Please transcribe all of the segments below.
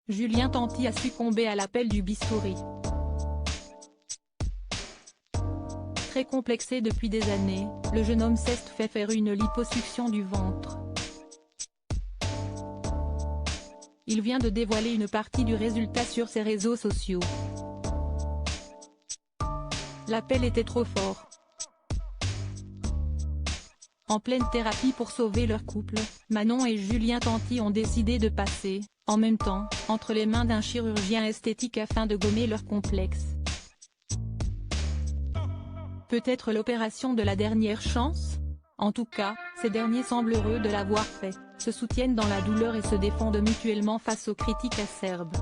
Julien Tanti a succombé à l'appel du bistouri. Très complexé depuis des années, le jeune homme s'est fait faire une liposuction du ventre. Il vient de dévoiler une partie du résultat sur ses réseaux sociaux. L'appel était trop fort. En pleine thérapie pour sauver leur couple, Manon et Julien Tanti ont décidé de passer, en même temps, entre les mains d'un chirurgien esthétique afin de gommer leur complexe. Peut-être l'opération de la dernière chance? En tout cas, ces derniers semblent heureux de l'avoir fait, se soutiennent dans la douleur et se défendent mutuellement face aux critiques acerbes.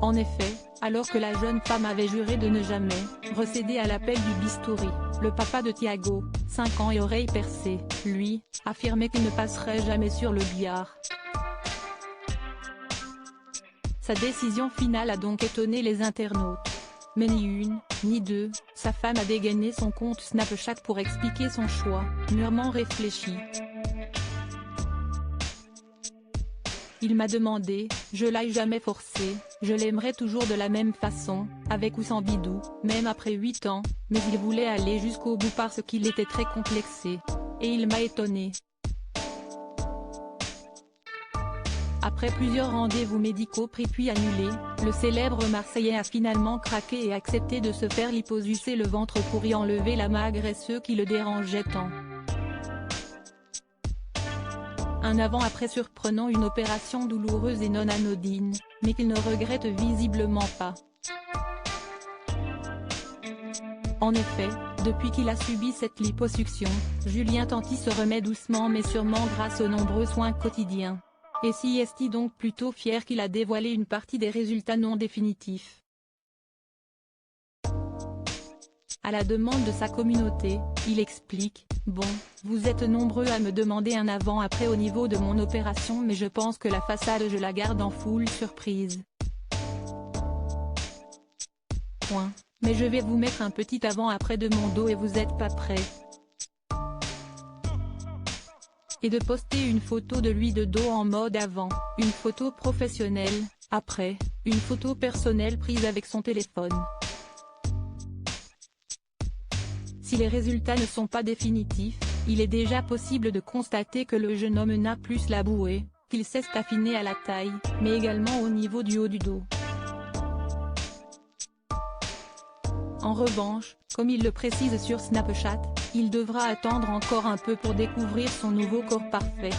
En effet, alors que la jeune femme avait juré de ne jamais recéder à l'appel du bistouri, le papa de Thiago, 5 ans et oreilles percées, lui, affirmait qu'il ne passerait jamais sur le billard. Sa décision finale a donc étonné les internautes. Mais ni une, ni deux, sa femme a dégainé son compte Snapchat pour expliquer son choix, mûrement réfléchi. Il m'a demandé, je l'ai jamais forcé, je l'aimerai toujours de la même façon, avec ou sans bidou, même après 8 ans, mais il voulait aller jusqu'au bout parce qu'il était très complexé. Et il m'a étonné. Après plusieurs rendez-vous médicaux pris puis annulés, le célèbre Marseillais a finalement craqué et accepté de se faire liposucer le ventre pour y enlever la maigre qui le dérangeait tant. Un avant-après surprenant, une opération douloureuse et non anodine, mais qu'il ne regrette visiblement pas. En effet, depuis qu'il a subi cette liposuction, Julien Tanti se remet doucement mais sûrement grâce aux nombreux soins quotidiens. Et si est donc plutôt fier qu'il a dévoilé une partie des résultats non définitifs. À la demande de sa communauté, il explique, « Bon, vous êtes nombreux à me demander un avant-après au niveau de mon opération mais je pense que la façade je la garde en full surprise. Point. Mais je vais vous mettre un petit avant-après de mon dos et vous êtes pas prêts. » Et de poster une photo de lui de dos en mode avant, une photo professionnelle, après, une photo personnelle prise avec son téléphone. Si les résultats ne sont pas définitifs, il est déjà possible de constater que le jeune homme n'a plus la bouée, qu'il s'est affiné à la taille, mais également au niveau du haut du dos. En revanche, comme il le précise sur Snapchat, il devra attendre encore un peu pour découvrir son nouveau corps parfait.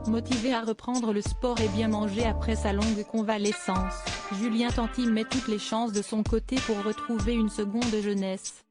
Motivé à reprendre le sport et bien manger après sa longue convalescence, Julien Tanti met toutes les chances de son côté pour retrouver une seconde jeunesse.